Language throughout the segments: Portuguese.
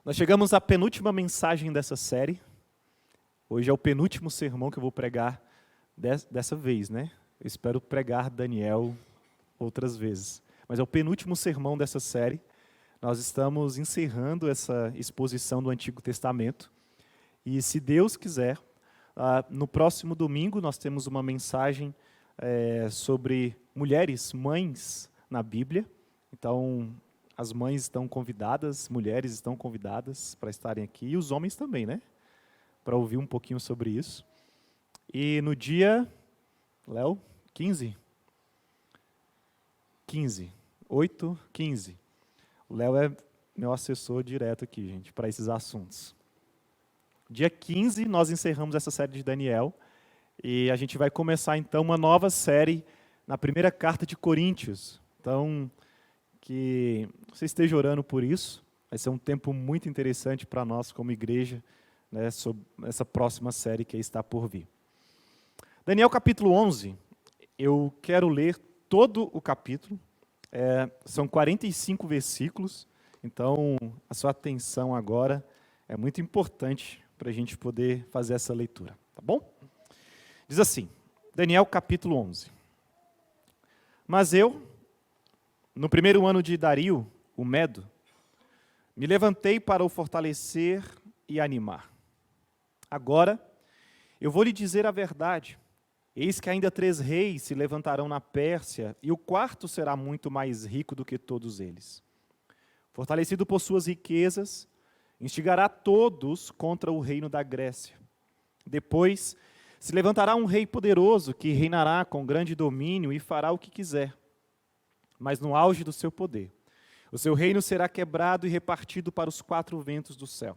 Nós chegamos à penúltima mensagem dessa série. Hoje é o penúltimo sermão que eu vou pregar dessa vez, né? Eu espero pregar Daniel outras vezes. Mas é o penúltimo sermão dessa série. Nós estamos encerrando essa exposição do Antigo Testamento. E se Deus quiser, no próximo domingo nós temos uma mensagem sobre mulheres, mães na Bíblia. Então, as mães estão convidadas, mulheres estão convidadas para estarem aqui, e os homens também, né? Para ouvir um pouquinho sobre isso. E no dia, Léo, 15? 15, 8, 15. O Léo é meu assessor direto aqui, gente, para esses assuntos. Dia 15, nós encerramos essa série de Daniel, e a gente vai começar, então, uma nova série na primeira carta de Coríntios. Então, que você esteja orando por isso. Vai ser um tempo muito interessante para nós como igreja, né, sobre essa próxima série que está por vir. Daniel capítulo 11, eu quero ler todo o capítulo. São 45 versículos, então a sua atenção agora é muito importante para a gente poder fazer essa leitura, tá bom? Diz assim, Daniel capítulo 11. Mas eu, no primeiro ano de Dario, o Medo, me levantei para o fortalecer e animar. Agora, eu vou lhe dizer a verdade. Eis que ainda 3 reis se levantarão na Pérsia, e o quarto será muito mais rico do que todos eles. Fortalecido por suas riquezas, instigará todos contra o reino da Grécia. Depois, se levantará um rei poderoso que reinará com grande domínio e fará o que quiser. Mas no auge do seu poder, o seu reino será quebrado e repartido para os 4 ventos do céu,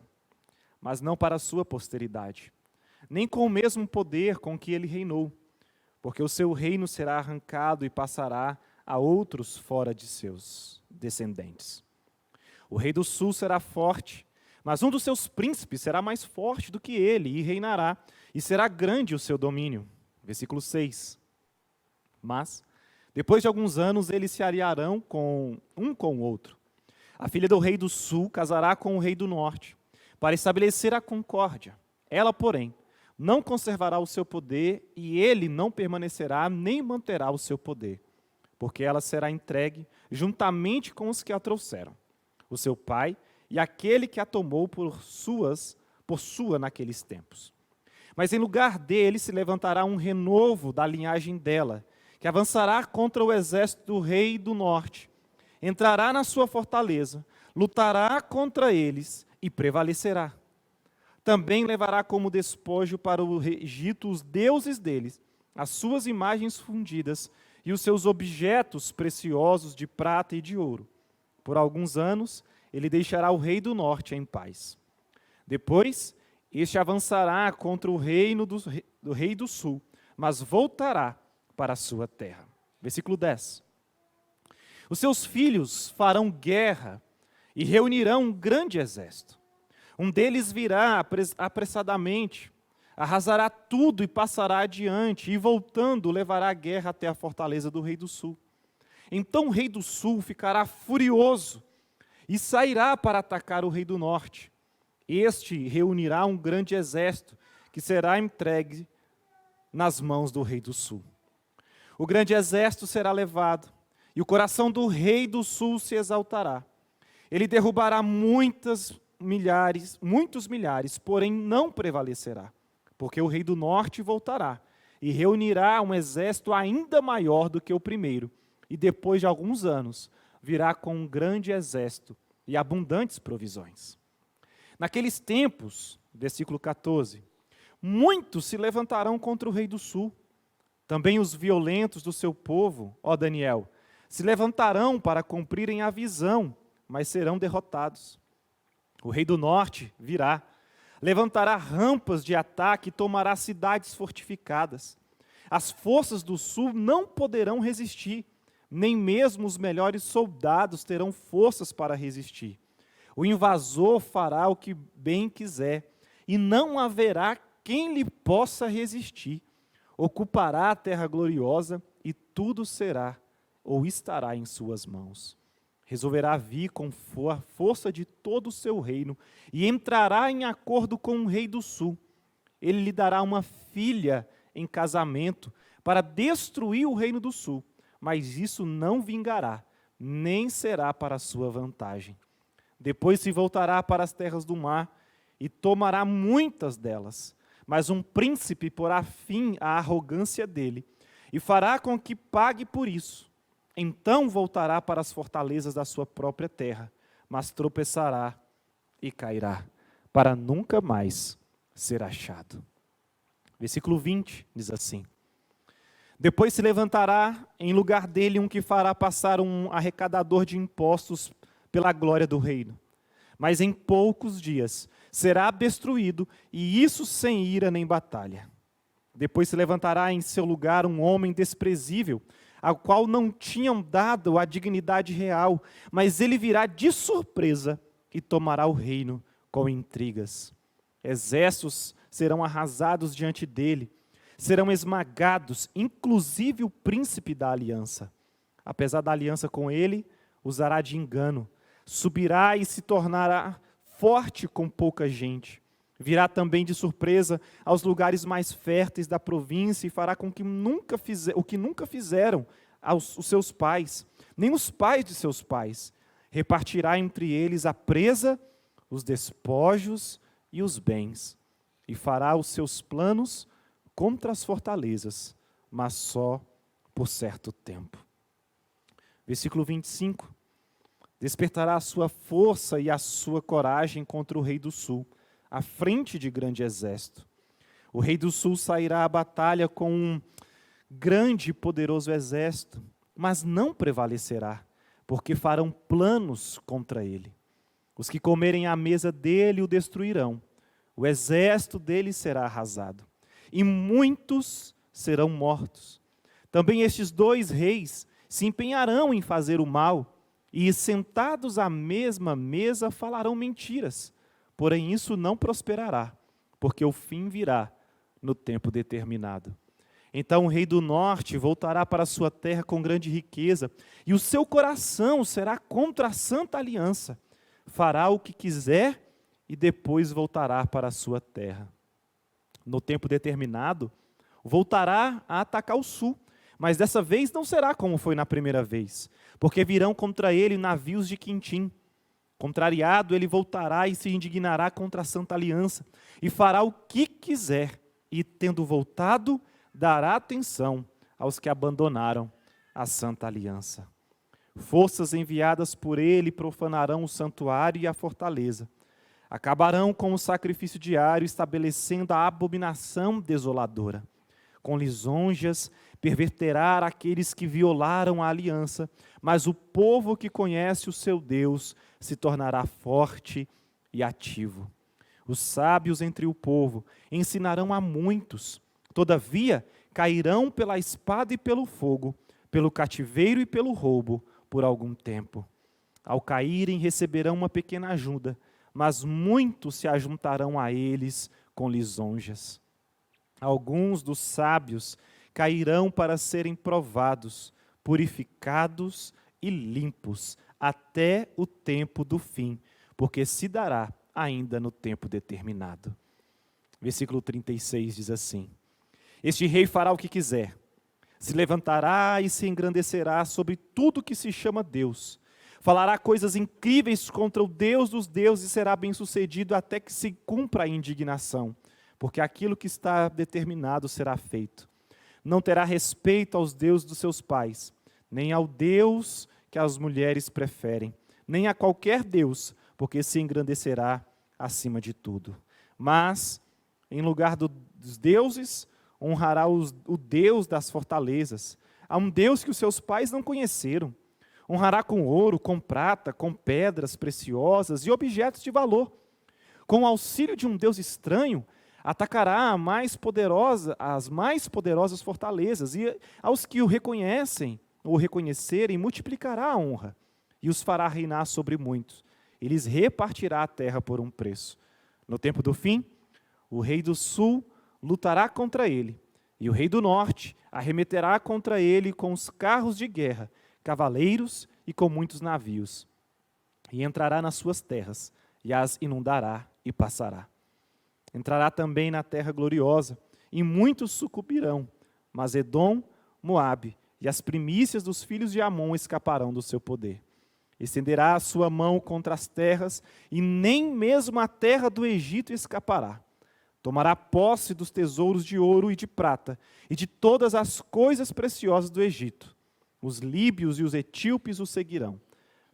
mas não para a sua posteridade, nem com o mesmo poder com que ele reinou, porque o seu reino será arrancado e passará a outros fora de seus descendentes. O rei do sul será forte, mas um dos seus príncipes será mais forte do que ele e reinará, e será grande o seu domínio. Versículo 6. Mas, depois de alguns anos, eles se aliarão com o outro. A filha do rei do sul casará com o rei do norte, para estabelecer a concórdia. Ela, porém, não conservará o seu poder, e ele não permanecerá nem manterá o seu poder, porque ela será entregue juntamente com os que a trouxeram, o seu pai e aquele que a tomou por sua naqueles tempos. Mas em lugar dele se levantará um renovo da linhagem dela, que avançará contra o exército do rei do norte, entrará na sua fortaleza, lutará contra eles e prevalecerá. Também levará como despojo para o Egito os deuses deles, as suas imagens fundidas e os seus objetos preciosos de prata e de ouro. Por alguns anos, ele deixará o rei do norte em paz. Depois, este avançará contra o reino do rei do sul, mas voltará para a sua terra. Versículo 10. Os seus filhos farão guerra e reunirão um grande exército. Um deles virá apressadamente, arrasará tudo e passará adiante, e voltando levará a guerra até a fortaleza do rei do sul. Então o rei do sul ficará furioso e sairá para atacar o rei do norte. Este reunirá um grande exército que será entregue nas mãos do rei do sul. O grande exército será levado, e o coração do rei do sul se exaltará. Ele derrubará muitos milhares, porém não prevalecerá, porque o rei do norte voltará e reunirá um exército ainda maior do que o primeiro, e depois de alguns anos virá com um grande exército e abundantes provisões. Naqueles tempos, versículo 14, muitos se levantarão contra o rei do sul. Também os violentos do seu povo, ó Daniel, se levantarão para cumprirem a visão, mas serão derrotados. O rei do norte virá, levantará rampas de ataque e tomará cidades fortificadas. As forças do sul não poderão resistir, nem mesmo os melhores soldados terão forças para resistir. O invasor fará o que bem quiser, e não haverá quem lhe possa resistir. Ocupará a terra gloriosa, e tudo será ou estará em suas mãos. resolverá vir com a força de todo o seu reino e entrará em acordo com o rei do sul. Ele lhe dará uma filha em casamento para destruir o reino do sul, mas isso não vingará, nem será para sua vantagem. Depois se voltará para as terras do mar e tomará muitas delas, mas um príncipe porá fim à arrogância dele e fará com que pague por isso. Então voltará para as fortalezas da sua própria terra, mas tropeçará e cairá, para nunca mais ser achado. Versículo 20 diz assim: depois se levantará em lugar dele um que fará passar um arrecadador de impostos pela glória do reino. Mas em poucos dias será destruído, e isso sem ira nem batalha. Depois se levantará em seu lugar um homem desprezível, ao qual não tinham dado a dignidade real, mas ele virá de surpresa e tomará o reino com intrigas. Exércitos serão arrasados diante dele, serão esmagados, inclusive o príncipe da aliança. Apesar da aliança com ele, usará de engano, subirá e se tornará forte com pouca gente. Virá também de surpresa aos lugares mais férteis da província e fará com que o que nunca fizeram os seus pais, nem os pais de seus pais. Repartirá entre eles a presa, os despojos e os bens, e fará os seus planos contra as fortalezas, mas só por certo tempo. Versículo 25. Despertará a sua força e a sua coragem contra o rei do sul, à frente de grande exército. O rei do sul sairá à batalha com um grande e poderoso exército, mas não prevalecerá, porque farão planos contra ele. Os que comerem à mesa dele o destruirão. O exército dele será arrasado, e muitos serão mortos. Também estes dois reis se empenharão em fazer o mal, e sentados à mesma mesa falarão mentiras. Porém isso não prosperará, porque o fim virá no tempo determinado. Então o rei do norte voltará para a sua terra com grande riqueza, e o seu coração será contra a santa aliança. Fará o que quiser e depois voltará para a sua terra. No tempo determinado, voltará a atacar o sul, mas dessa vez não será como foi na primeira vez, porque virão contra ele navios de Quintim. Contrariado, ele voltará e se indignará contra a santa aliança, e fará o que quiser, e tendo voltado, dará atenção aos que abandonaram a santa aliança. Forças enviadas por ele profanarão o santuário e a fortaleza. Acabarão com o sacrifício diário, estabelecendo a abominação desoladora. Com lisonjas, perverterá aqueles que violaram a aliança, mas o povo que conhece o seu Deus se tornará forte e ativo. Os sábios entre o povo ensinarão a muitos, todavia cairão pela espada e pelo fogo, pelo cativeiro e pelo roubo, por algum tempo. Ao caírem receberão uma pequena ajuda, mas muitos se ajuntarão a eles com lisonjas. Alguns dos sábios cairão para serem provados, purificados e limpos, até o tempo do fim, porque se dará ainda no tempo determinado. Versículo 36 diz assim: este rei fará o que quiser, se levantará e se engrandecerá sobre tudo que se chama Deus, falará coisas incríveis contra o Deus dos deuses e será bem-sucedido até que se cumpra a indignação, porque aquilo que está determinado será feito. Não terá respeito aos deuses dos seus pais, nem ao Deus que as mulheres preferem, nem a qualquer Deus, porque se engrandecerá acima de tudo. Mas, em lugar dos deuses, honrará o Deus das fortalezas, a um Deus que os seus pais não conheceram. Honrará com ouro, com prata, com pedras preciosas e objetos de valor. Com o auxílio de um Deus estranho, atacará as mais poderosas fortalezas, e aos que o reconhecem ou reconhecerem, multiplicará a honra, e os fará reinar sobre muitos. E lhes repartirá a terra por um preço. No tempo do fim, o rei do sul lutará contra ele, e o rei do norte arremeterá contra ele com os carros de guerra, cavaleiros e com muitos navios. E entrará nas suas terras, e as inundará e passará. Entrará também na terra gloriosa, e muitos sucumbirão, mas Edom, Moabe e as primícias dos filhos de Amon escaparão do seu poder. Estenderá a sua mão contra as terras, e nem mesmo a terra do Egito escapará. Tomará posse dos tesouros de ouro e de prata, e de todas as coisas preciosas do Egito. Os líbios e os etíopes o seguirão,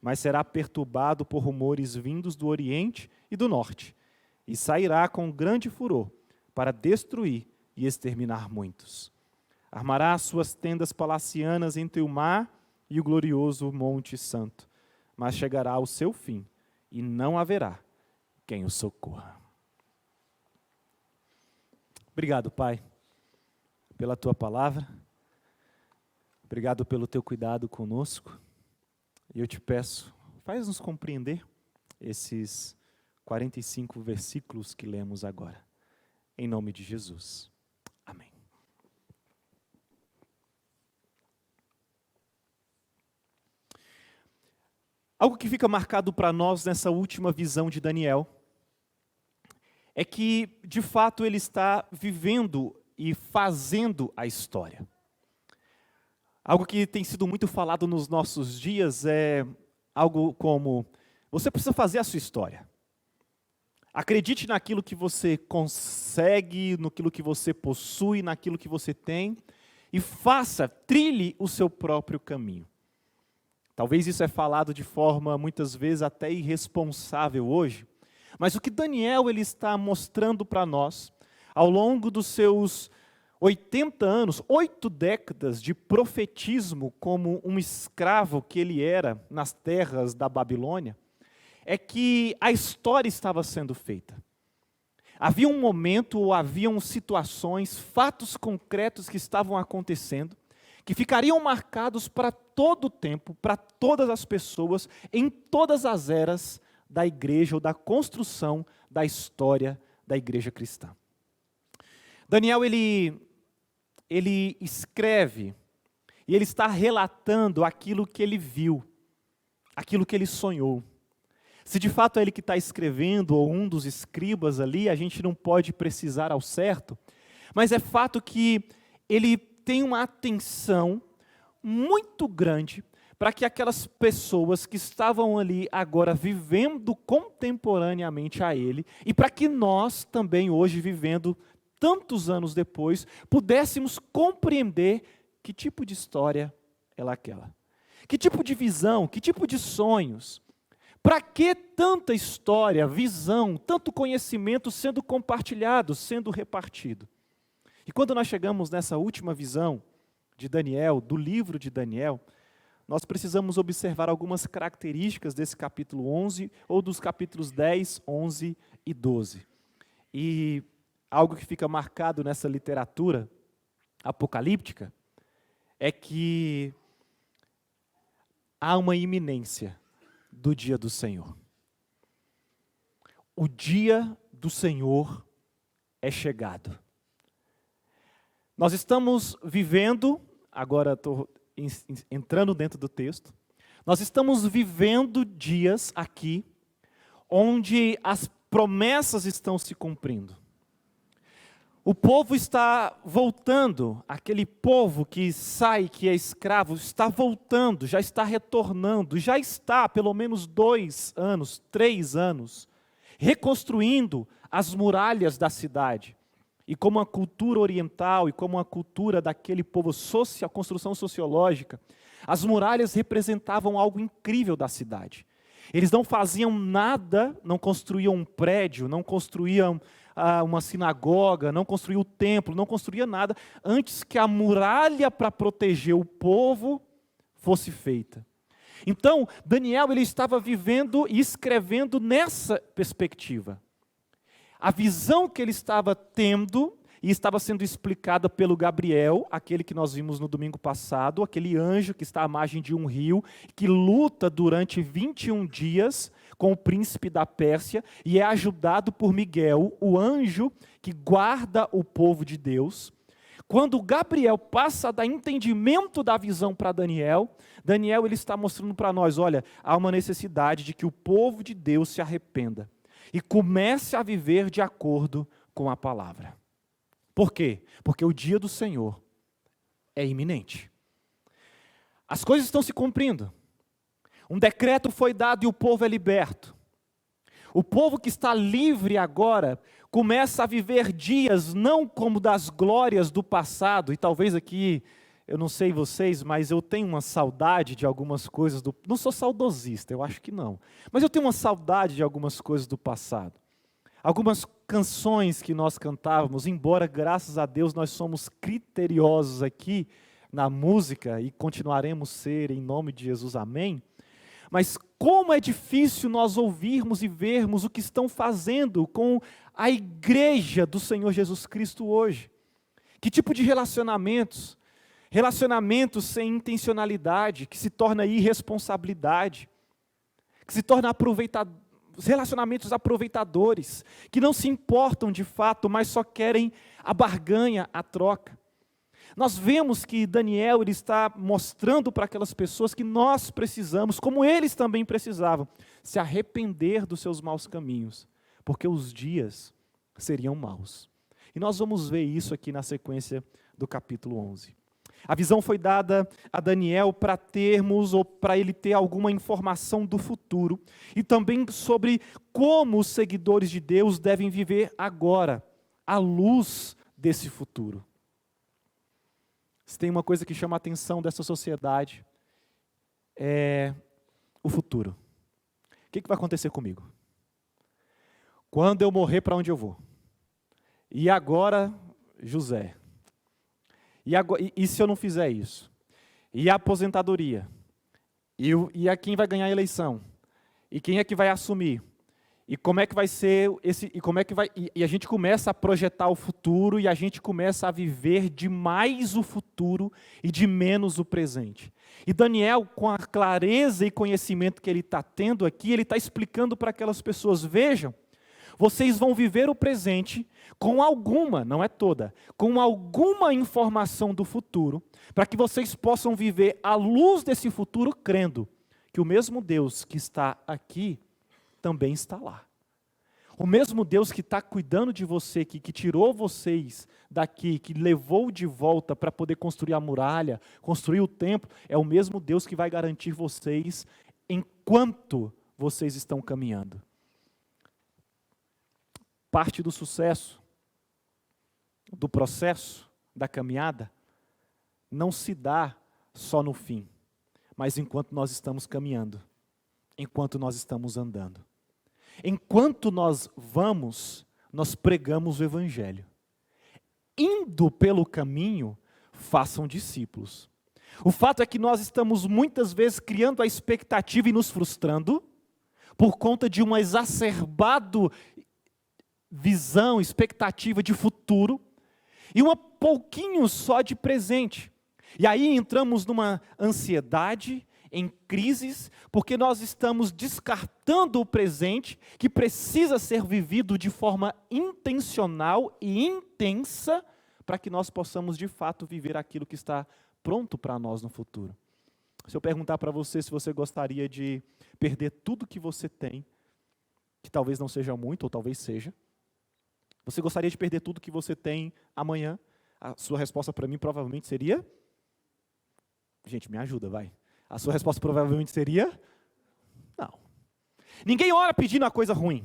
mas será perturbado por rumores vindos do Oriente e do Norte, e sairá com grande furor para destruir e exterminar muitos. Armará as suas tendas palacianas entre o mar e o glorioso Monte Santo, mas chegará ao seu fim, e não haverá quem o socorra. Obrigado, Pai, pela Tua palavra. Obrigado pelo Teu cuidado conosco. E eu te peço, faz-nos compreender esses 45 versículos que lemos agora. Em nome de Jesus. Amém. Algo que fica marcado para nós nessa última visão de Daniel é que, de fato, ele está vivendo e fazendo a história. Algo que tem sido muito falado nos nossos dias é algo como: você precisa fazer a sua história. Acredite naquilo que você consegue, naquilo que você possui, naquilo que você tem, e trilhe o seu próprio caminho. Talvez isso é falado de forma, muitas vezes, até irresponsável hoje, mas o que Daniel ele está mostrando para nós, ao longo dos seus 80 anos, 8 décadas de profetismo como um escravo que ele era nas terras da Babilônia, é que a história estava sendo feita. Havia um momento, ou haviam situações, fatos concretos que estavam acontecendo, que ficariam marcados para todo o tempo, para todas as pessoas, em todas as eras da igreja, ou da construção da história da igreja cristã. Daniel, ele escreve, e ele está relatando aquilo que ele viu, aquilo que ele sonhou. Se de fato é ele que está escrevendo, ou um dos escribas ali, a gente não pode precisar ao certo, mas é fato que ele tem uma atenção muito grande para que aquelas pessoas que estavam ali agora vivendo contemporaneamente a ele, e para que nós também hoje, vivendo tantos anos depois, pudéssemos compreender que tipo de história é aquela. Que tipo de visão, que tipo de sonhos. Para que tanta história, visão, tanto conhecimento sendo compartilhado, sendo repartido? E quando nós chegamos nessa última visão de Daniel, do livro de Daniel, nós precisamos observar algumas características desse capítulo 11, ou dos capítulos 10, 11 e 12. E algo que fica marcado nessa literatura apocalíptica é que há uma iminência do dia do Senhor. O dia do Senhor é chegado. Nós estamos vivendo, agora estou entrando dentro do texto, nós estamos vivendo dias aqui, onde as promessas estão se cumprindo. O povo está voltando, aquele povo que sai, que é escravo, está voltando, já está retornando, já está há pelo menos 2 anos, 3 anos, reconstruindo as muralhas da cidade. E como a cultura oriental, e como a cultura daquele povo, a construção sociológica, as muralhas representavam algo incrível da cidade. Eles não faziam nada, não construíam um prédio, não construíam uma sinagoga, não construía o templo, não construía nada, antes que a muralha para proteger o povo fosse feita. Então, Daniel ele estava vivendo e escrevendo nessa perspectiva. A visão que ele estava tendo, e estava sendo explicada pelo Gabriel, aquele que nós vimos no domingo passado, aquele anjo que está à margem de um rio, que luta durante 21 dias com o príncipe da Pérsia, e é ajudado por Miguel, o anjo que guarda o povo de Deus. Quando Gabriel passa a dar entendimento da visão para Daniel, Daniel ele está mostrando para nós, olha, há uma necessidade de que o povo de Deus se arrependa e comece a viver de acordo com a palavra. Por quê? Porque o dia do Senhor é iminente. As coisas estão se cumprindo. Um decreto foi dado e o povo é liberto. O povo que está livre agora começa a viver dias não como das glórias do passado, e talvez aqui, eu não sei vocês, mas eu tenho uma saudade de algumas coisas não sou saudosista, eu acho que não, mas eu tenho uma saudade de algumas coisas do passado. Algumas canções que nós cantávamos, embora graças a Deus nós somos criteriosos aqui na música e continuaremos ser em nome de Jesus, amém? Mas como é difícil nós ouvirmos e vermos o que estão fazendo com a igreja do Senhor Jesus Cristo hoje. Que tipo de relacionamentos? Relacionamentos sem intencionalidade, que se torna irresponsabilidade, que se torna relacionamentos aproveitadores, que não se importam de fato, mas só querem a barganha, a troca. Nós vemos que Daniel ele está mostrando para aquelas pessoas que nós precisamos, como eles também precisavam, se arrepender dos seus maus caminhos, porque os dias seriam maus. E nós vamos ver isso aqui na sequência do capítulo 11. A visão foi dada a Daniel para termos, ou para ele ter alguma informação do futuro, e também sobre como os seguidores de Deus devem viver agora, à luz desse futuro. Se tem uma coisa que chama a atenção dessa sociedade, é o futuro. O que vai acontecer comigo? Quando eu morrer, para onde eu vou? E agora, José? E se eu não fizer isso? E a aposentadoria? E a quem vai ganhar a eleição? E quem é que vai assumir? E como é que vai ser esse? E como é que vai? E a gente começa a projetar o futuro e a gente começa a viver de mais o futuro e de menos o presente. E Daniel, com a clareza e conhecimento que ele está tendo aqui, ele está explicando para aquelas pessoas: vejam, vocês vão viver o presente com alguma, não é toda, com alguma informação do futuro, para que vocês possam viver à luz desse futuro, crendo que o mesmo Deus que está aqui também está lá. O mesmo Deus que está cuidando de você, que tirou vocês daqui, que levou de volta para poder construir a muralha, construir o templo, é o mesmo Deus que vai garantir vocês enquanto vocês estão caminhando. Parte do sucesso, do processo, da caminhada, não se dá só no fim, mas enquanto nós estamos caminhando, enquanto nós estamos andando. Enquanto nós vamos, nós pregamos o Evangelho. Indo pelo caminho, façam discípulos. O fato é que nós estamos muitas vezes criando a expectativa e nos frustrando por conta de uma exacerbada visão, expectativa de futuro e um pouquinho só de presente. E aí entramos numa ansiedade, em crises, porque nós estamos descartando o presente, que precisa ser vivido de forma intencional e intensa, para que nós possamos de fato viver aquilo que está pronto para nós no futuro. Se eu perguntar para você se você gostaria de perder tudo que você tem, que talvez não seja muito, ou talvez seja, você gostaria de perder tudo que você tem amanhã? A sua resposta para mim provavelmente seria: gente, me ajuda, vai. A sua resposta provavelmente seria: não. Ninguém ora pedindo a coisa ruim.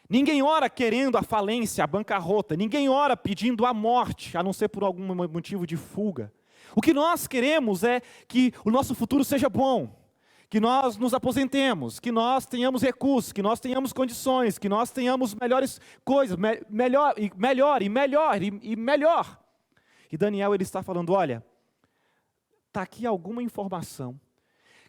Ninguém ora querendo a falência, a bancarrota. Ninguém ora pedindo a morte, a não ser por algum motivo de fuga. O que nós queremos é que o nosso futuro seja bom, que nós nos aposentemos, que nós tenhamos recursos, que nós tenhamos condições, que nós tenhamos melhores coisas, melhor. E Daniel ele está falando: olha, está aqui alguma informação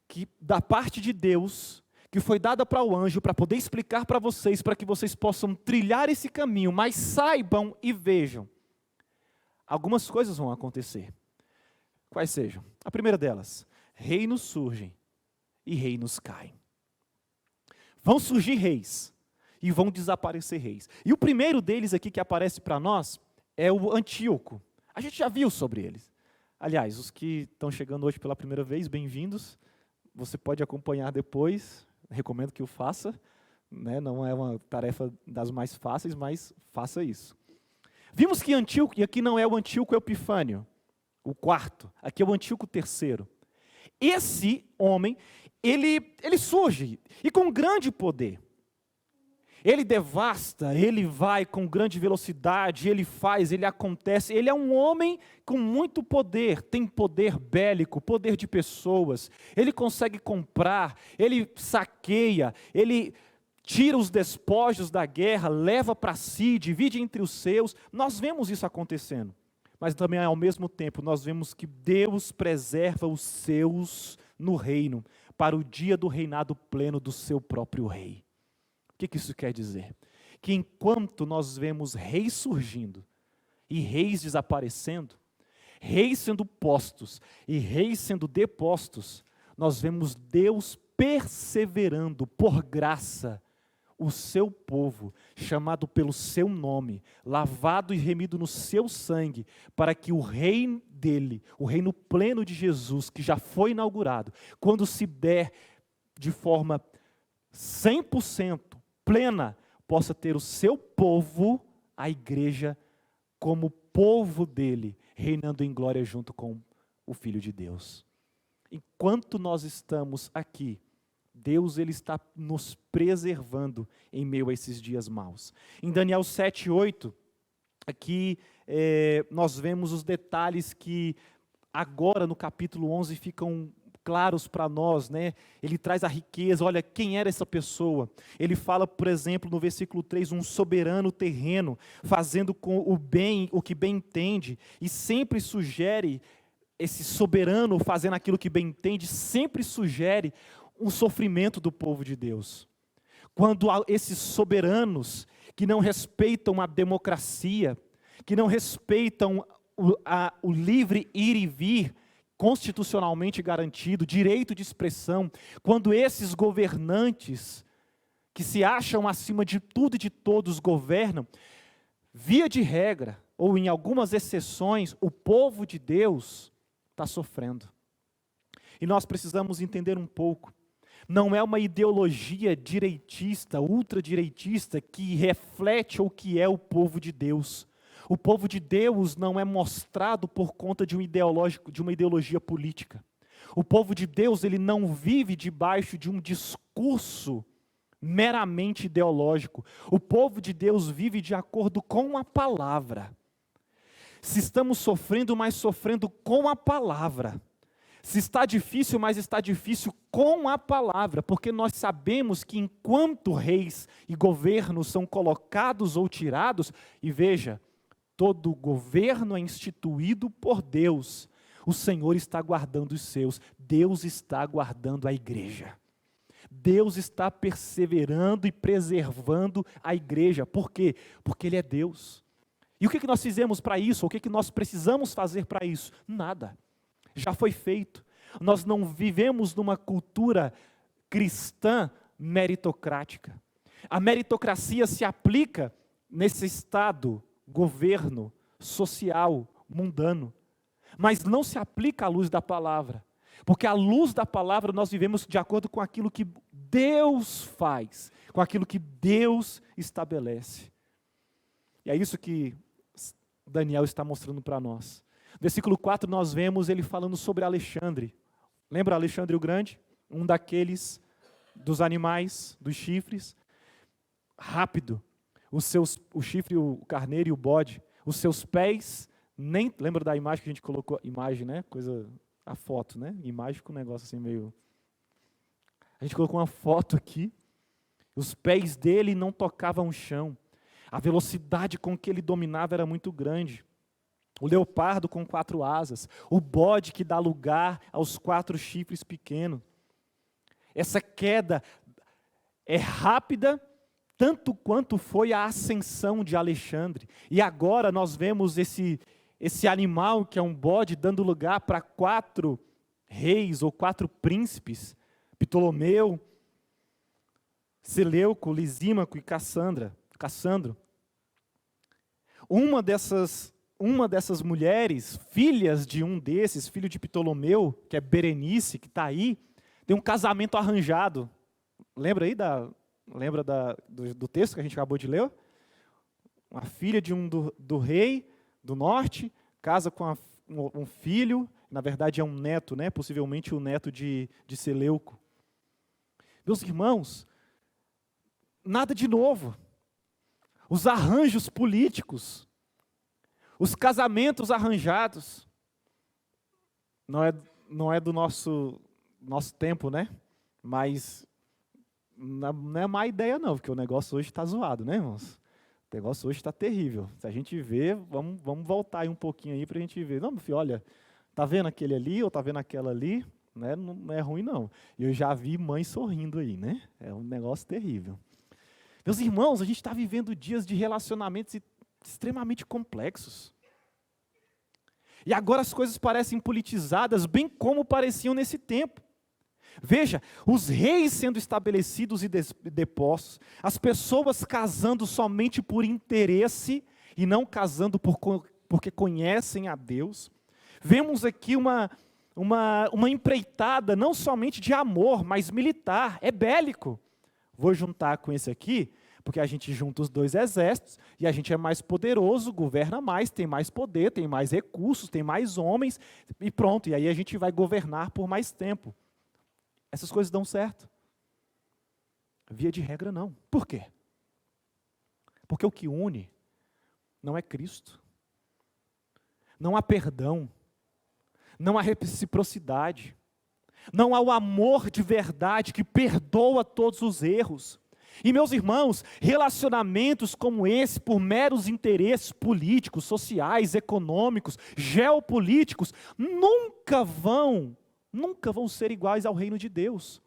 que da parte de Deus, que foi dada para o anjo, para poder explicar para vocês, para que vocês possam trilhar esse caminho, mas saibam e vejam, algumas coisas vão acontecer. Quais sejam? A primeira delas: reinos surgem e reinos caem. Vão surgir reis e vão desaparecer reis. E o primeiro deles aqui que aparece para nós é o Antíoco. A gente já viu sobre eles. Aliás, os que estão chegando hoje pela primeira vez, bem-vindos. Você pode acompanhar depois, recomendo que o faça. Né? Não é uma tarefa das mais fáceis, mas faça isso. Vimos que Antíoco, e aqui não é o Antíoco Epifânio, o quarto, aqui é o Antíoco III. Esse homem, ele surge, e com grande poder. Ele devasta, ele vai com grande velocidade, ele faz, ele acontece. Ele é um homem com muito poder, tem poder bélico, poder de pessoas. Ele consegue comprar, ele saqueia, ele tira os despojos da guerra, leva para si, divide entre os seus. Nós vemos isso acontecendo. Mas também, ao mesmo tempo, nós vemos que Deus preserva os seus no reino, para o dia do reinado pleno do seu próprio rei. O que isso quer dizer? Que enquanto nós vemos reis surgindo e reis desaparecendo, reis sendo postos e reis sendo depostos, nós vemos Deus perseverando por graça o seu povo, chamado pelo seu nome, lavado e remido no seu sangue, para que o reino dele, o reino pleno de Jesus, que já foi inaugurado, quando se der de forma 100% plena, possa ter o seu povo, a igreja, como povo dele, reinando em glória junto com o Filho de Deus. Enquanto nós estamos aqui, Deus ele está nos preservando em meio a esses dias maus. Em Daniel 7:8, aqui nós vemos os detalhes que agora no capítulo 11 ficam claros para nós, né? Ele traz a riqueza, olha quem era essa pessoa. Ele fala, por exemplo, no versículo 3, um soberano terreno, fazendo com o bem, o que bem entende, e sempre sugere, esse soberano fazendo aquilo que bem entende, sempre sugere um sofrimento do povo de Deus. Quando há esses soberanos que não respeitam a democracia, que não respeitam o livre ir e vir, constitucionalmente garantido, direito de expressão, quando esses governantes, que se acham acima de tudo e de todos, governam, via de regra, ou em algumas exceções, o povo de Deus está sofrendo. E nós precisamos entender um pouco, não é uma ideologia direitista, ultradireitista, que reflete o que é o povo de Deus. O povo de Deus não é mostrado por conta de uma ideologia política. O povo de Deus ele não vive debaixo de um discurso meramente ideológico. O povo de Deus vive de acordo com a palavra. Se estamos sofrendo, mas sofrendo com a palavra. Se está difícil, mas está difícil com a palavra, porque nós sabemos que enquanto reis e governos são colocados ou tirados, e veja, todo governo é instituído por Deus. O Senhor está guardando os seus. Deus está guardando a igreja. Deus está perseverando e preservando a igreja. Por quê? Porque Ele é Deus. E o que nós fizemos para isso? O que nós precisamos fazer para isso? Nada. Já foi feito. Nós não vivemos numa cultura cristã meritocrática. A meritocracia se aplica nesse estado governo social, mundano, mas não se aplica à luz da palavra, porque à luz da palavra nós vivemos de acordo com aquilo que Deus faz, com aquilo que Deus estabelece. E é isso que Daniel está mostrando para nós. Versículo 4 nós vemos ele falando sobre Alexandre. Lembra Alexandre o Grande? Um daqueles dos animais, dos chifres, rápido. O chifre, o carneiro e o bode, os seus pés, nem, lembra da imagem que a gente colocou, imagem, né, a foto, né, imagem com um negócio assim meio, a gente colocou uma foto aqui, os pés dele não tocavam o chão, a velocidade com que ele dominava era muito grande, o leopardo com 4 asas, o bode que dá lugar aos 4 chifres pequenos, essa queda é rápida, tanto quanto foi a ascensão de Alexandre. E agora nós vemos esse animal, que é um bode, dando lugar para 4 reis ou 4 príncipes, Ptolomeu, Seleuco, Lisímaco e Cassandro. uma dessas mulheres, filhas de um desses, filho de Ptolomeu, que é Berenice, que está aí, tem um casamento arranjado. Lembra aí do texto que a gente acabou de ler? Uma filha de do rei do norte, casa com um filho, na verdade é um neto, né? Possivelmente o neto de Seleuco. Meus irmãos, nada de novo. Os arranjos políticos, os casamentos arranjados, não é do nosso tempo, né? Mas não é má ideia não, porque o negócio hoje está zoado, né, irmãos? O negócio hoje está terrível. Se a gente vê, vamos voltar aí um pouquinho aí para a gente ver. Não, meu filho, olha, tá vendo aquele ali ou tá vendo aquela ali? Né? Não é ruim não. E eu já vi mãe sorrindo aí, né? É um negócio terrível. Meus irmãos, a gente está vivendo dias de relacionamentos extremamente complexos. E agora as coisas parecem politizadas, bem como pareciam nesse tempo. Veja, os reis sendo estabelecidos e depostos, as pessoas casando somente por interesse e não casando porque conhecem a Deus. Vemos aqui uma empreitada não somente de amor, mas militar, é bélico. Vou juntar com esse aqui, porque a gente junta os dois exércitos e a gente é mais poderoso, governa mais, tem mais poder, tem mais recursos, tem mais homens e pronto. E aí a gente vai governar por mais tempo. Essas coisas dão certo. Via de regra, não. Por quê? Porque o que une não é Cristo. Não há perdão. Não há reciprocidade. Não há o amor de verdade que perdoa todos os erros. E, meus irmãos, relacionamentos como esse, por meros interesses políticos, sociais, econômicos, geopolíticos, nunca vão ser iguais ao reino de Deus.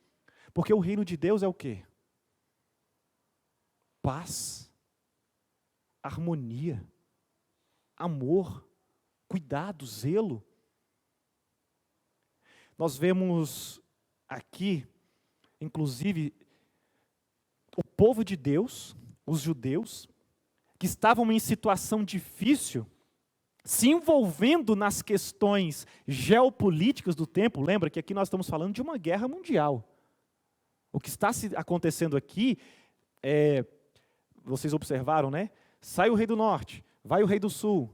Porque o reino de Deus é o quê? Paz, harmonia, amor, cuidado, zelo. Nós vemos aqui, inclusive, o povo de Deus, os judeus, que estavam em situação difícil, se envolvendo nas questões geopolíticas do tempo. Lembra que aqui nós estamos falando de uma guerra mundial. O que está acontecendo aqui vocês observaram, né? Sai o rei do norte, vai o rei do sul.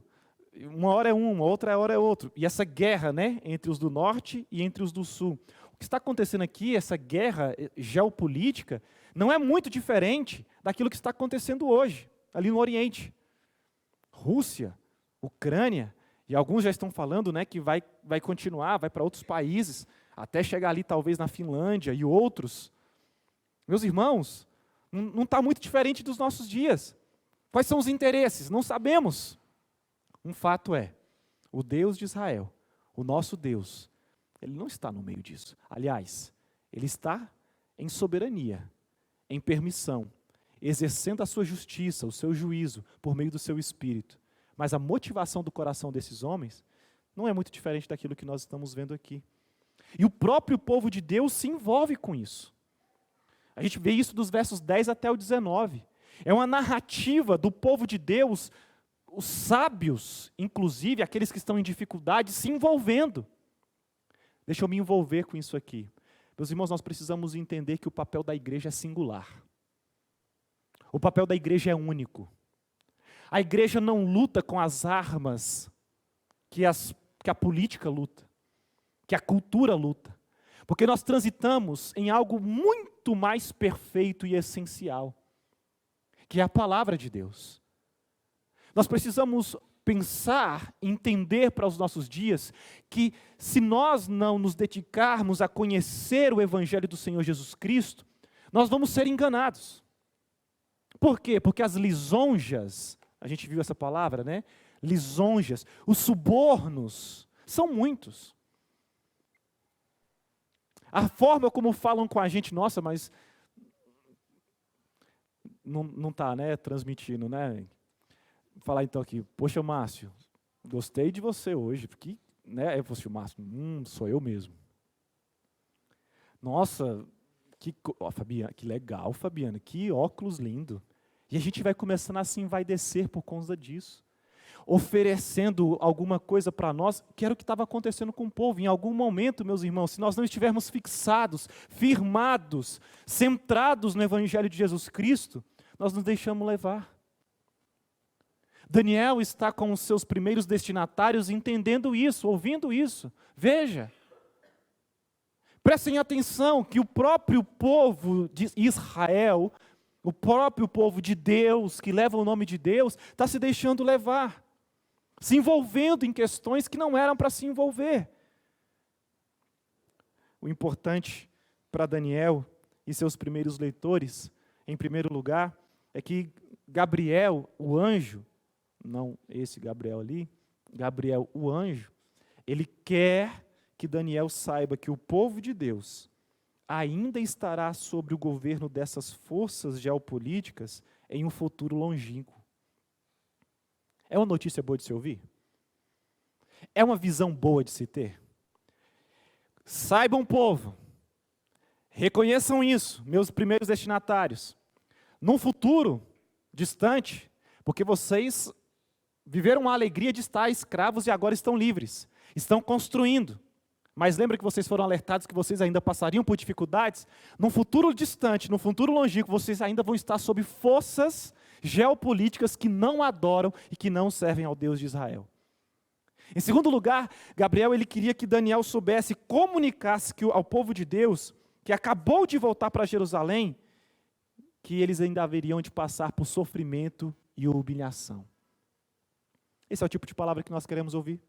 Uma hora é uma, outra hora é outra. E essa guerra, né, entre os do norte e entre os do sul. O que está acontecendo aqui, essa guerra geopolítica, não é muito diferente daquilo que está acontecendo hoje, ali no Oriente. Rússia, Ucrânia, e alguns já estão falando, né, que vai continuar, vai para outros países, até chegar ali talvez na Finlândia e outros. Meus irmãos, não está muito diferente dos nossos dias. Quais são os interesses? Não sabemos. Um fato é, o Deus de Israel, o nosso Deus, Ele não está no meio disso. Aliás, Ele está em soberania, em permissão, exercendo a sua justiça, o seu juízo, por meio do seu Espírito. Mas a motivação do coração desses homens não é muito diferente daquilo que nós estamos vendo aqui. E o próprio povo de Deus se envolve com isso. A gente vê isso dos versos 10 até o 19. É uma narrativa do povo de Deus, os sábios, inclusive, aqueles que estão em dificuldade, se envolvendo. Deixa eu me envolver com isso aqui. Meus irmãos, nós precisamos entender que o papel da igreja é singular. O papel da igreja é único. A igreja não luta com as armas que a política luta, que a cultura luta. Porque nós transitamos em algo muito mais perfeito e essencial, que é a palavra de Deus. Nós precisamos pensar, entender para os nossos dias, que se nós não nos dedicarmos a conhecer o Evangelho do Senhor Jesus Cristo, nós vamos ser enganados. Por quê? Porque as lisonjas, a gente viu essa palavra, né? Lisonjas, os subornos, são muitos. A forma como falam com a gente, nossa, mas não está, né, transmitindo, né? Vou falar então aqui, poxa, Márcio, gostei de você hoje, porque, né, eu fosse o Márcio, sou eu mesmo. Nossa, Fabiana, que legal, Fabiana, que óculos lindo. E a gente vai começando assim, vai descer por conta disso. oferecendo alguma coisa para nós, que era o que estava acontecendo com o povo. Em algum momento, meus irmãos, se nós não estivermos fixados, firmados, centrados no Evangelho de Jesus Cristo, nós nos deixamos levar. Daniel está com os seus primeiros destinatários entendendo isso, ouvindo isso. Veja, prestem atenção que o próprio povo de Israel, o próprio povo de Deus, que leva o nome de Deus, está se deixando levar, se envolvendo em questões que não eram para se envolver. O importante para Daniel e seus primeiros leitores, em primeiro lugar, é que Gabriel, o anjo, não esse Gabriel ali, Gabriel, o anjo, ele quer que Daniel saiba que o povo de Deus ainda estará sob o governo dessas forças geopolíticas em um futuro longínquo. É uma notícia boa de se ouvir? É uma visão boa de se ter? Saibam, povo, reconheçam isso, meus primeiros destinatários. Num futuro distante, porque vocês viveram a alegria de estar escravos e agora estão livres, estão construindo. Mas lembra que vocês foram alertados que vocês ainda passariam por dificuldades? Num futuro distante, num futuro longínquo, vocês ainda vão estar sob forças geopolíticas que não adoram e que não servem ao Deus de Israel. Em segundo lugar, Gabriel ele queria que Daniel soubesse, comunicasse ao povo de Deus, que acabou de voltar para Jerusalém, que eles ainda haveriam de passar por sofrimento e humilhação. Esse é o tipo de palavra que nós queremos ouvir.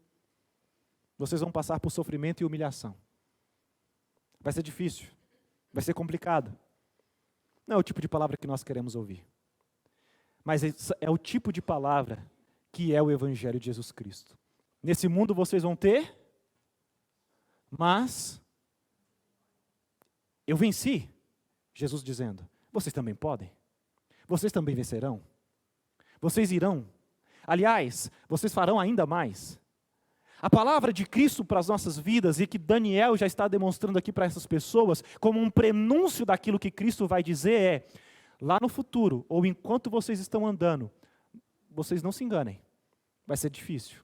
Vocês vão passar por sofrimento e humilhação. Vai ser difícil, vai ser complicado. Não é o tipo de palavra que nós queremos ouvir. Mas é o tipo de palavra que é o Evangelho de Jesus Cristo. Nesse mundo vocês vão ter, mas eu venci, Jesus dizendo, vocês também podem, vocês também vencerão, vocês irão, aliás, vocês farão ainda mais. A palavra de Cristo para as nossas vidas, e que Daniel já está demonstrando aqui para essas pessoas, como um prenúncio daquilo que Cristo vai dizer é, lá no futuro, ou enquanto vocês estão andando, vocês não se enganem, vai ser difícil.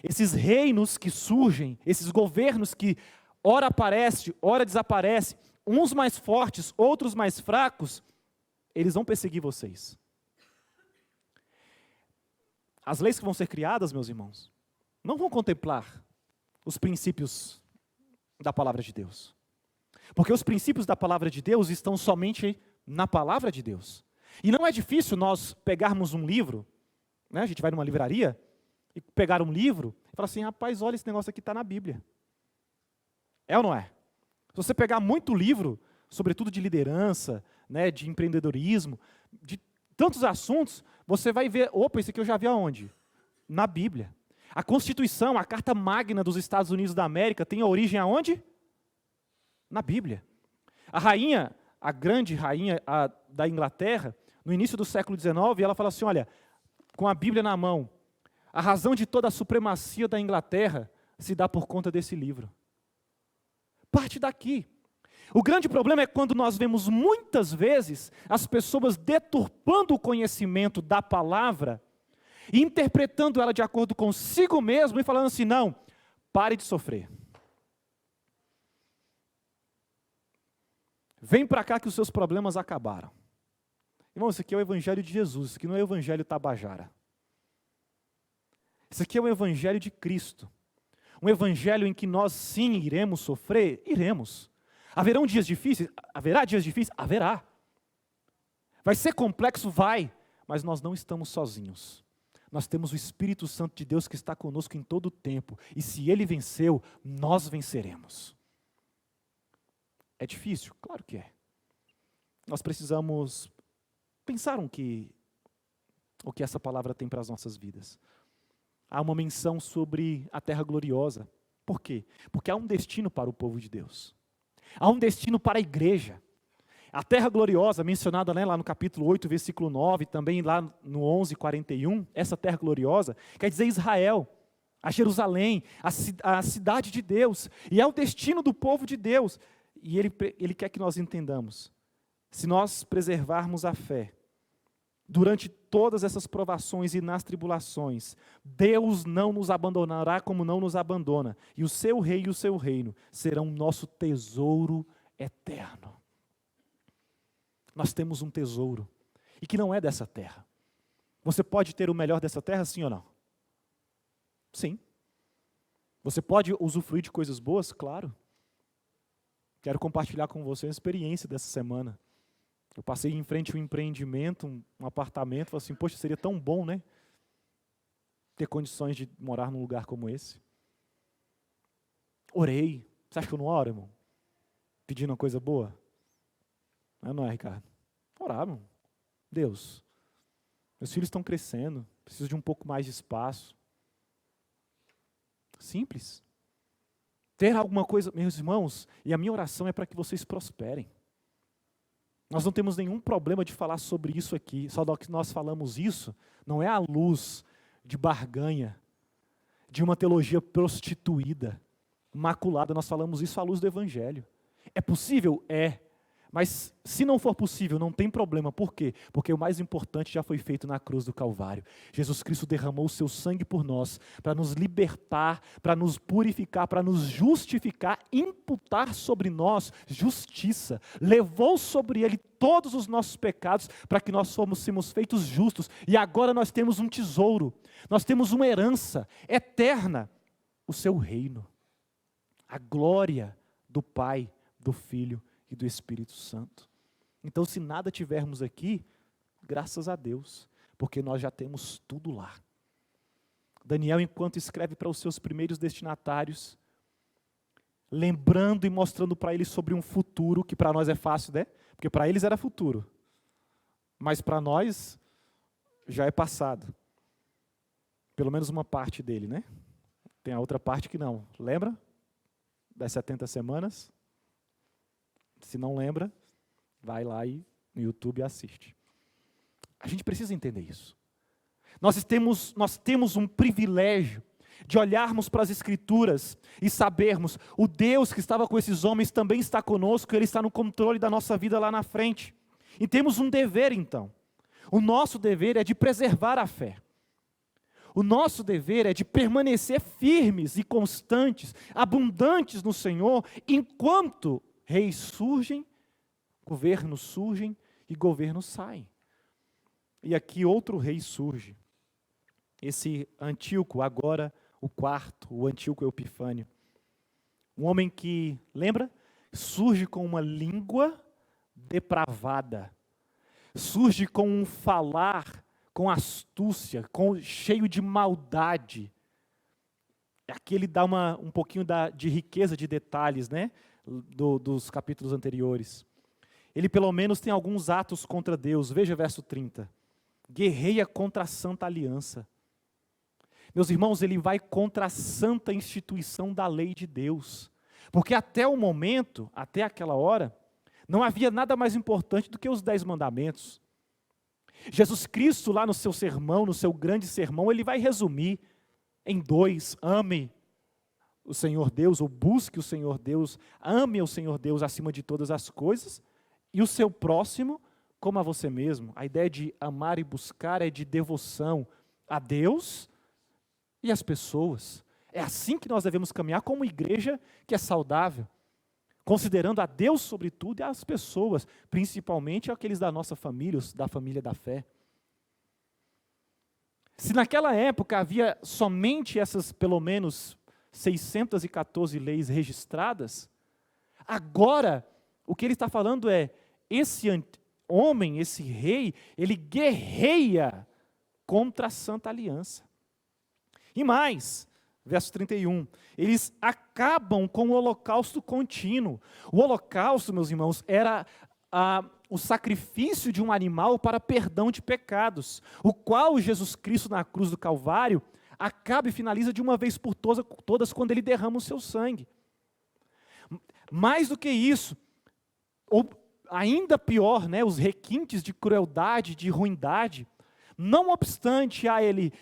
Esses reinos que surgem, esses governos que ora aparecem, ora desaparecem, uns mais fortes, outros mais fracos, eles vão perseguir vocês. As leis que vão ser criadas, meus irmãos, não vão contemplar os princípios da palavra de Deus. Porque os princípios da palavra de Deus estão somente na palavra de Deus. E não é difícil nós pegarmos um livro, né? A gente vai numa livraria, e pegar um livro e falar assim, rapaz, olha, esse negócio aqui está na Bíblia. É ou não é? Se você pegar muito livro, sobretudo de liderança, né, de empreendedorismo, de tantos assuntos, você vai ver, opa, esse aqui eu já vi aonde? Na Bíblia. A Constituição, a Carta Magna dos Estados Unidos da América, tem a origem aonde? Na Bíblia. A rainha, a grande rainha da Inglaterra, no início do século XIX, ela fala assim, olha, com a Bíblia na mão, a razão de toda a supremacia da Inglaterra se dá por conta desse livro. Parte daqui. O grande problema é quando nós vemos muitas vezes as pessoas deturpando o conhecimento da palavra e interpretando ela de acordo consigo mesmo e falando assim, não, pare de sofrer. Vem para cá que os seus problemas acabaram. Irmão, isso aqui é o Evangelho de Jesus, isso aqui não é o Evangelho Tabajara. Isso aqui é o Evangelho de Cristo. Um Evangelho em que nós sim iremos sofrer? Iremos. Haverão dias difíceis? Haverá dias difíceis? Haverá. Vai ser complexo? Vai. Mas nós não estamos sozinhos. Nós temos o Espírito Santo de Deus que está conosco em todo o tempo. E se Ele venceu, nós venceremos. É difícil? Claro que é. Nós precisamos pensar o que essa palavra tem para as nossas vidas. Há uma menção sobre a terra gloriosa. Por quê? Porque há um destino para o povo de Deus. Há um destino para a igreja. A terra gloriosa, mencionada, né, lá no capítulo 8, versículo 9, também lá no 11, 41, essa terra gloriosa, quer dizer Israel, a Jerusalém, a cidade de Deus. E é o destino do povo de Deus. E Ele quer que nós entendamos. Se nós preservarmos a fé, durante todas essas provações e nas tribulações, Deus não nos abandonará como não nos abandona, e o seu rei e o seu reino serão nosso tesouro eterno. Nós temos um tesouro, e que não é dessa terra. Você pode ter o melhor dessa terra, sim ou não? Sim. Você pode usufruir de coisas boas? Claro. Quero compartilhar com você a experiência dessa semana. Eu passei em frente a um empreendimento, um apartamento, falei assim, poxa, seria tão bom, né? Ter condições de morar num lugar como esse. Orei. Você acha que eu não oro, irmão? Pedindo uma coisa boa? Não é, Ricardo? Orar, irmão. Deus, meus filhos estão crescendo, preciso de um pouco mais de espaço. Simples. Ter alguma coisa, meus irmãos, e a minha oração é para que vocês prosperem. Nós não temos nenhum problema de falar sobre isso aqui, só que nós falamos isso, não é à luz de barganha, de uma teologia prostituída, maculada, nós falamos isso à luz do Evangelho. É possível? É. Mas se não for possível, não tem problema. Por quê? Porque o mais importante já foi feito na cruz do Calvário. Jesus Cristo derramou o seu sangue por nós, para nos libertar, para nos purificar, para nos justificar, imputar sobre nós justiça. Levou sobre ele todos os nossos pecados, para que nós fôssemos feitos justos. E agora nós temos um tesouro, nós temos uma herança eterna, o seu reino. A glória do Pai, do Filho e do Espírito Santo. Então, se nada tivermos aqui, graças a Deus, porque nós já temos tudo lá. Daniel, enquanto escreve para os seus primeiros destinatários, lembrando e mostrando para eles sobre um futuro, que para nós é fácil, né? Porque para eles era futuro, mas para nós já é passado. Pelo menos uma parte dele, né? Tem a outra parte que não. Lembra? Das 70 semanas? Se não lembra, vai lá no YouTube e assiste. A gente precisa entender isso. Nós temos um privilégio de olharmos para as Escrituras e sabermos, o Deus que estava com esses homens também está conosco, Ele está no controle da nossa vida lá na frente. E temos um dever então. O nosso dever é de preservar a fé. O nosso dever é de permanecer firmes e constantes, abundantes no Senhor, enquanto reis surgem, governos surgem e governos saem. E aqui outro rei surge. Esse Antíoco, agora o quarto, o Antíoco Epifânio. Um homem que, lembra? Surge com uma língua depravada. Surge com um falar, com astúcia, cheio de maldade. Aqui ele dá um pouquinho de riqueza de detalhes, né? Dos capítulos anteriores. Ele pelo menos tem alguns atos contra Deus. Veja verso 30. Guerreia contra a santa aliança. Meus irmãos, ele vai contra a santa instituição da lei de Deus. Porque até o momento, até aquela hora, não havia nada mais importante do que os 10 mandamentos. Jesus Cristo lá no seu sermão, no seu grande sermão, ele vai resumir em 2, ame o Senhor Deus, ou busque o Senhor Deus, ame o Senhor Deus acima de todas as coisas, e o seu próximo como a você mesmo. A ideia de amar e buscar é de devoção a Deus e às pessoas. É assim que nós devemos caminhar como igreja que é saudável, considerando a Deus sobre tudo e as pessoas, principalmente aqueles da nossa família, da família da fé. Se naquela época havia somente essas, pelo menos, 614 leis registradas, agora, o que ele está falando é, esse homem, esse rei, ele guerreia contra a Santa Aliança. E mais, verso 31, eles acabam com o holocausto contínuo. O holocausto, meus irmãos, era o sacrifício de um animal para perdão de pecados, o qual Jesus Cristo na cruz do Calvário acaba e finaliza de uma vez por todas quando ele derrama o seu sangue. Mais do que isso, ou ainda pior, né, os requintes de crueldade, de ruindade, não obstante a ele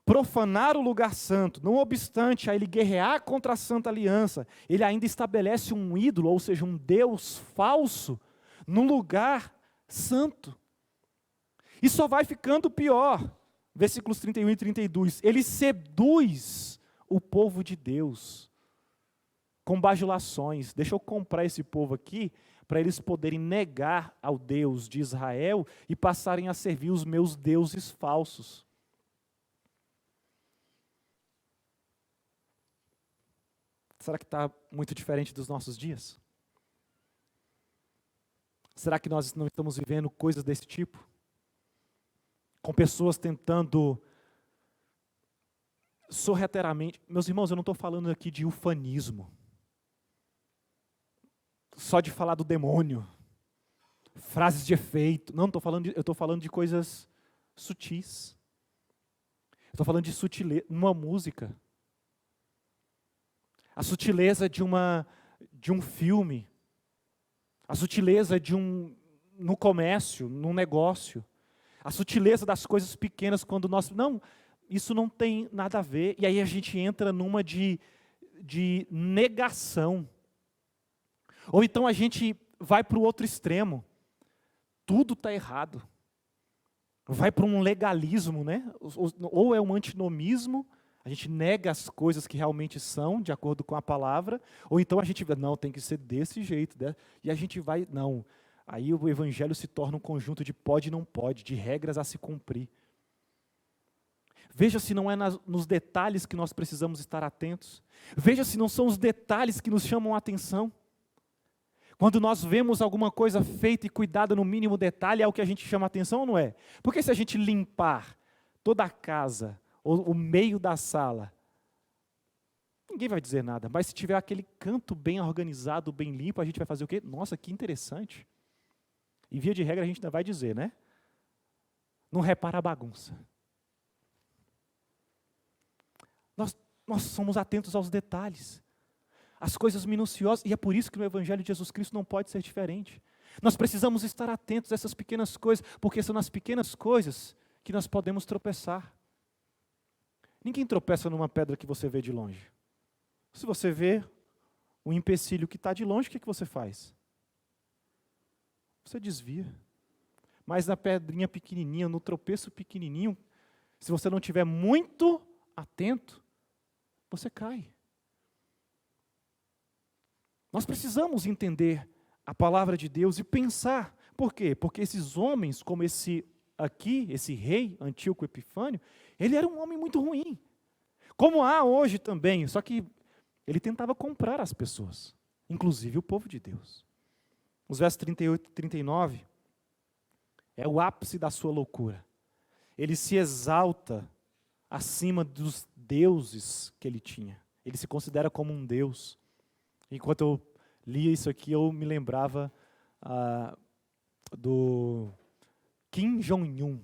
profanar o lugar santo, não obstante a ele guerrear contra a Santa Aliança, ele ainda estabelece um ídolo, ou seja, um Deus falso, num lugar santo. E só vai ficando pior. Versículos 31 e 32. Ele seduz o povo de Deus com bajulações. Deixa eu comprar esse povo aqui, para eles poderem negar ao Deus de Israel e passarem a servir os meus deuses falsos. Será que está muito diferente dos nossos dias? Será que nós não estamos vivendo coisas desse tipo? Com pessoas tentando sorrateiramente. Meus irmãos, eu não estou falando aqui de ufanismo. Só de falar do demônio. Frases de efeito. Não, eu estou falando de coisas sutis. Estou falando de sutileza, numa música. A sutileza de um filme. A sutileza no comércio, num negócio. A sutileza das coisas pequenas quando nós... Não, isso não tem nada a ver. E aí a gente entra numa de negação. Ou então a gente vai para o outro extremo. Tudo está errado. Vai para um legalismo, né? Ou é um antinomismo, a gente nega as coisas que realmente são, de acordo com a palavra, ou então a gente, não, tem que ser desse jeito, né? E a gente vai, não. Aí o evangelho se torna um conjunto de pode e não pode, de regras a se cumprir. Veja se não é nos detalhes que nós precisamos estar atentos. Veja se não são os detalhes que nos chamam a atenção. Quando nós vemos alguma coisa feita e cuidada no mínimo detalhe, é o que a gente chama a atenção ou não é? Porque se a gente limpar toda a casa, ou o meio da sala, ninguém vai dizer nada. Mas se tiver aquele canto bem organizado, bem limpo, a gente vai fazer o quê? Nossa, que interessante. E via de regra a gente ainda vai dizer, né? Não repara a bagunça. Nós somos atentos aos detalhes. As coisas minuciosas, e é por isso que no Evangelho de Jesus Cristo não pode ser diferente. Nós precisamos estar atentos a essas pequenas coisas, porque são nas pequenas coisas que nós podemos tropeçar. Ninguém tropeça numa pedra que você vê de longe. Se você vê um empecilho que está de longe, o que você faz? Você desvia. Mas na pedrinha pequenininha, no tropeço pequenininho, se você não estiver muito atento, você cai. Nós precisamos entender a palavra de Deus e pensar. Por quê? Porque esses homens, como esse rei, Antíoco Epifânio, ele era um homem muito ruim. Como há hoje também, só que ele tentava comprar as pessoas, inclusive o povo de Deus. Os versos 38 e 39 é o ápice da sua loucura. Ele se exalta acima dos deuses que ele tinha. Ele se considera como um deus. Enquanto eu lia isso aqui, eu me lembrava do Kim Jong-un,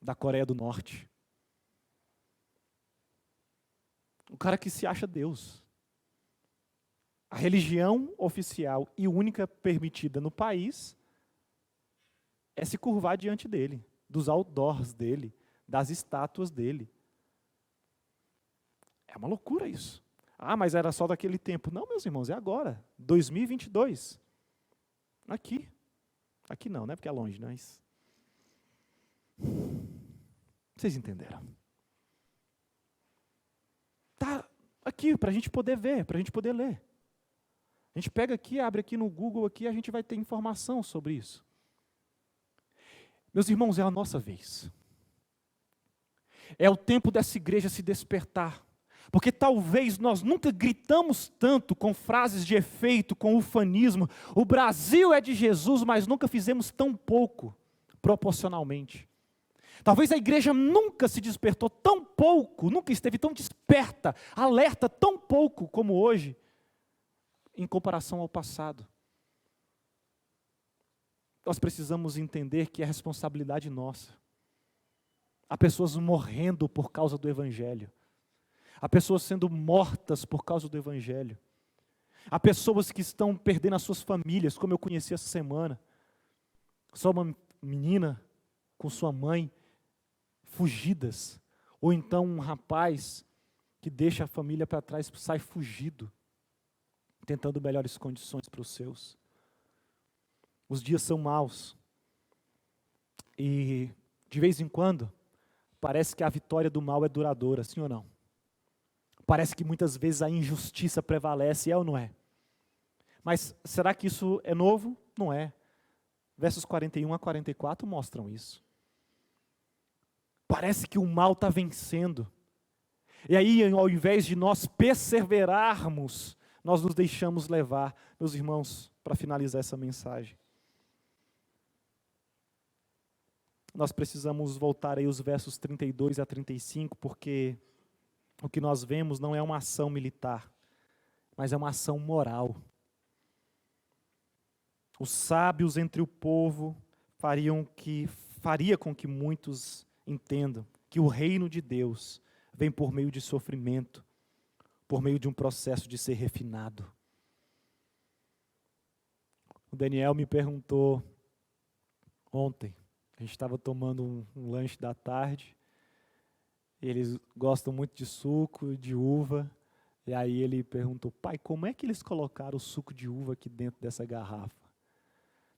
da Coreia do Norte. O cara que se acha Deus. A religião oficial e única permitida no país é se curvar diante dele, dos outdoors dele, das estátuas dele. É uma loucura isso. Ah, mas era só daquele tempo. Não, meus irmãos, é agora, 2022. Aqui. Aqui não, né? Porque é longe, mas... Vocês entenderam? Tá aqui para a gente poder ver, para a gente poder ler. A gente pega aqui, abre aqui no Google, aqui, a gente vai ter informação sobre isso. Meus irmãos, é a nossa vez. É o tempo dessa igreja se despertar. Porque talvez nós nunca gritamos tanto com frases de efeito, com ufanismo. O Brasil é de Jesus, mas nunca fizemos tão pouco, proporcionalmente. Talvez a igreja nunca se despertou tão pouco, nunca esteve tão desperta, alerta tão pouco como hoje, em comparação ao passado. Nós precisamos entender que é responsabilidade nossa. Há pessoas morrendo por causa do Evangelho. Há pessoas sendo mortas por causa do Evangelho. Há pessoas que estão perdendo as suas famílias, como eu conheci essa semana. Só uma menina com sua mãe, fugidas. Ou então um rapaz que deixa a família para trás, sai fugido, tentando melhores condições para os seus. Os dias são maus. E, de vez em quando, parece que a vitória do mal é duradoura, sim ou não? Parece que muitas vezes a injustiça prevalece, é ou não é? Mas será que isso é novo? Não é. Versos 41 a 44 mostram isso. Parece que o mal está vencendo. E aí, ao invés de nós perseverarmos, nós nos deixamos levar. Meus irmãos, para finalizar essa mensagem, nós precisamos voltar aí os versos 32 a 35, porque o que nós vemos não é uma ação militar, mas é uma ação moral. Os sábios entre o povo faria com que muitos entendam que o reino de Deus vem por meio de sofrimento, por meio de um processo de ser refinado. O Daniel me perguntou ontem, a gente estava tomando um lanche da tarde, eles gostam muito de suco, de uva, e aí ele perguntou: pai, como é que eles colocaram o suco de uva aqui dentro dessa garrafa?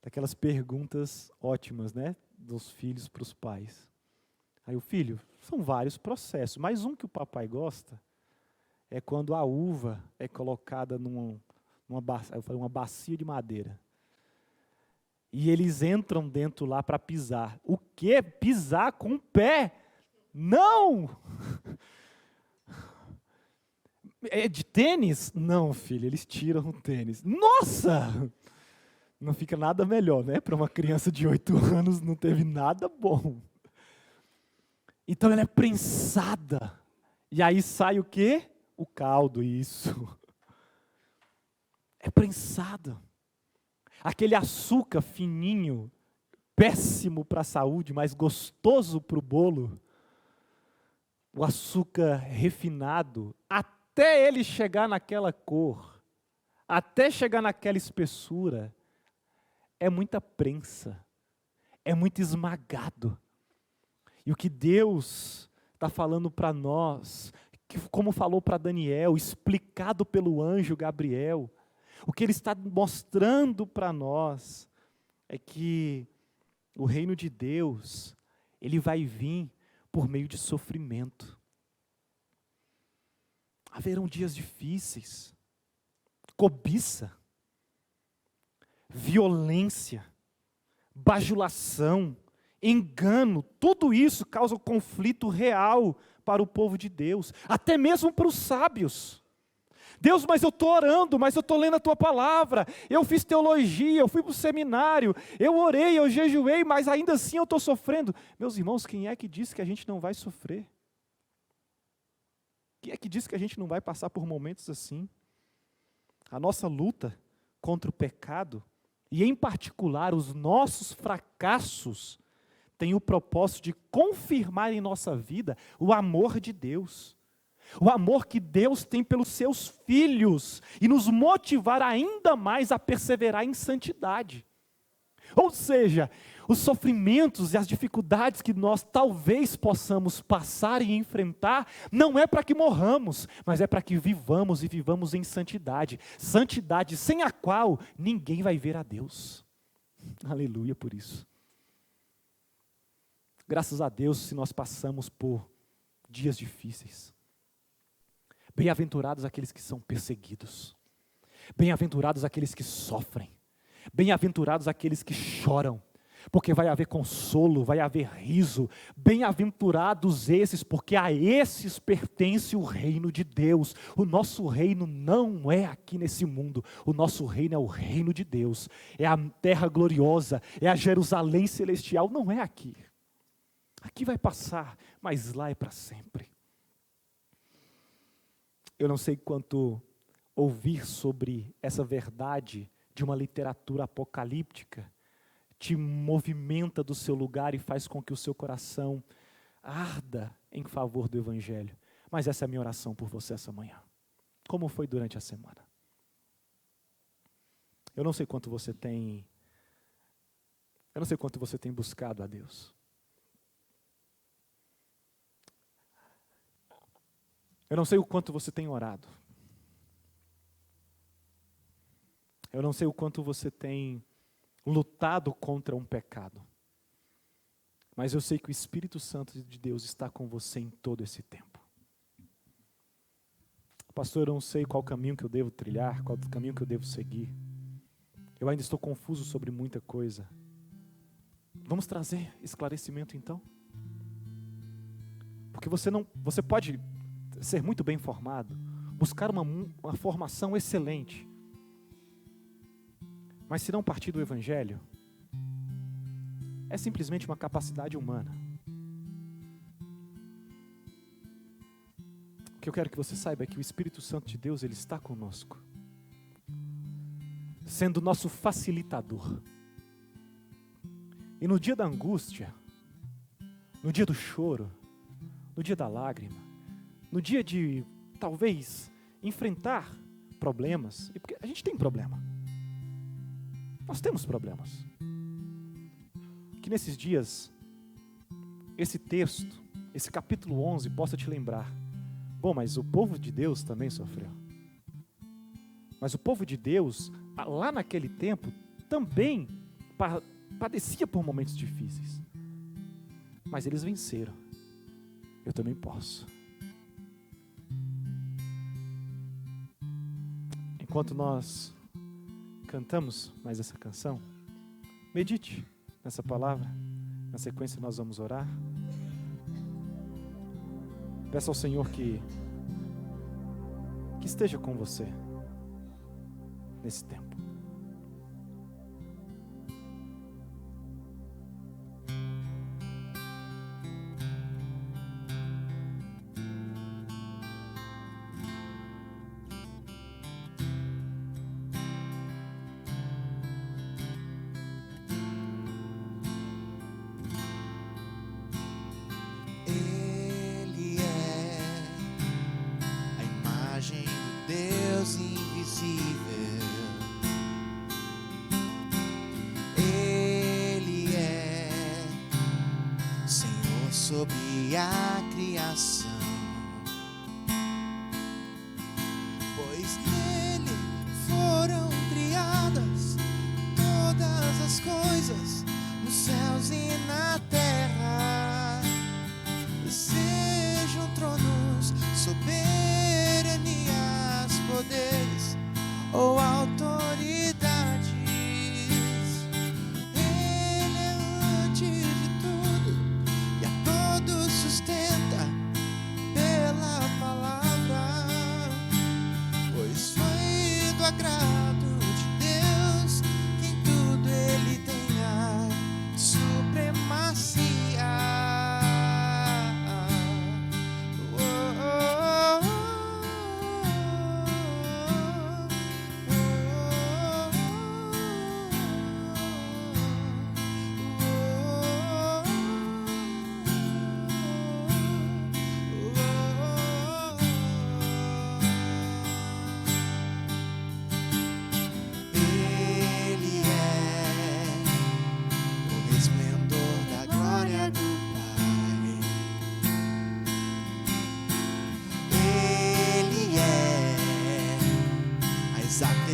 Daquelas perguntas ótimas, né, dos filhos para os pais. Aí o filho, são vários processos, mas um que o papai gosta é quando a uva é colocada uma bacia de madeira. E eles entram dentro lá para pisar. O quê? Pisar com o pé? Não! É de tênis? Não, filho, eles tiram o tênis. Nossa! Não fica nada melhor, né? Para uma criança de 8 anos não teve nada bom. Então ela é prensada. E aí sai o quê? O caldo, isso. É prensada. Aquele açúcar fininho, péssimo para a saúde, mas gostoso para o bolo. O açúcar refinado, até ele chegar naquela cor, até chegar naquela espessura, é muita prensa, é muito esmagado. E o que Deus está falando para nós, como falou para Daniel, explicado pelo anjo Gabriel, o que ele está mostrando para nós é que o reino de Deus, ele vai vir por meio de sofrimento. Haverão dias difíceis, cobiça, violência, bajulação, engano, tudo isso causa um conflito real para o povo de Deus, até mesmo para os sábios. Deus, mas eu estou orando, mas eu estou lendo a tua palavra, eu fiz teologia, eu fui para o seminário, eu orei, eu jejuei, mas ainda assim eu estou sofrendo. Meus irmãos, quem é que disse que a gente não vai sofrer? Quem é que disse que a gente não vai passar por momentos assim? A nossa luta contra o pecado, e em particular os nossos fracassos, tem o propósito de confirmar em nossa vida o amor de Deus. O amor que Deus tem pelos seus filhos e nos motivar ainda mais a perseverar em santidade. Ou seja, os sofrimentos e as dificuldades que nós talvez possamos passar e enfrentar, não é para que morramos, mas é para que vivamos e vivamos em santidade. Santidade sem a qual ninguém vai ver a Deus. Aleluia por isso. Graças a Deus se nós passamos por dias difíceis. Bem-aventurados aqueles que são perseguidos. Bem-aventurados aqueles que sofrem. Bem-aventurados aqueles que choram, porque vai haver consolo, vai haver riso. Bem-aventurados esses, porque a esses pertence o reino de Deus. O nosso reino não é aqui nesse mundo, o nosso reino é o reino de Deus. É a terra gloriosa, é a Jerusalém celestial, não é aqui. Aqui vai passar, mas lá é para sempre. Eu não sei quanto ouvir sobre essa verdade de uma literatura apocalíptica te movimenta do seu lugar e faz com que o seu coração arda em favor do Evangelho. Mas essa é a minha oração por você essa manhã. Como foi durante a semana? Eu não sei quanto você tem buscado a Deus. Eu não sei o quanto você tem orado. Eu não sei o quanto você tem lutado contra um pecado. Mas eu sei que o Espírito Santo de Deus está com você em todo esse tempo. Pastor, eu não sei qual caminho que eu devo trilhar, qual caminho que eu devo seguir. Eu ainda estou confuso sobre muita coisa. Vamos trazer esclarecimento então? Porque você pode ser muito bem formado, buscar uma formação excelente, mas se não partir do Evangelho, é simplesmente uma capacidade humana. O que eu quero que você saiba é que o Espírito Santo de Deus, ele está conosco, sendo nosso facilitador. E no dia da angústia, no dia do choro, no dia da lágrima, no dia de, talvez, enfrentar problemas, e porque a gente tem problema, nós temos problemas, que nesses dias, esse texto, esse capítulo 11 possa te lembrar, bom, mas o povo de Deus também sofreu, mas o povo de Deus, lá naquele tempo, também padecia por momentos difíceis, mas eles venceram. Eu também posso. Enquanto nós cantamos mais essa canção, medite nessa palavra. Na sequência nós vamos orar. Peça ao Senhor que esteja com você nesse tempo. Deus invisível, Ele é Senhor sobre a criação, pois nele foram criadas todas as coisas nos céus e na terra, sejam tronos, soberanias, poderes ou autoridades. Ele é antes de tudo e a todos sustenta pela palavra, pois foi do agrado de Deus que em tudo ele tenha supremacia.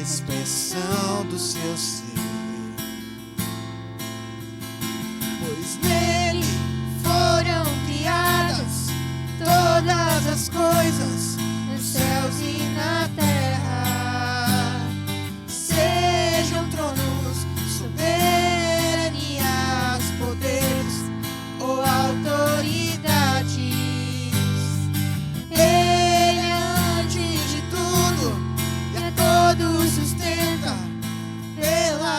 Expressão do seu ser, pois nele foram criadas todas as coisas nos céus e na terra, sejam tronos, soberanias, poderes ou autoridades. Ele é antes de tudo, todos sustenta pela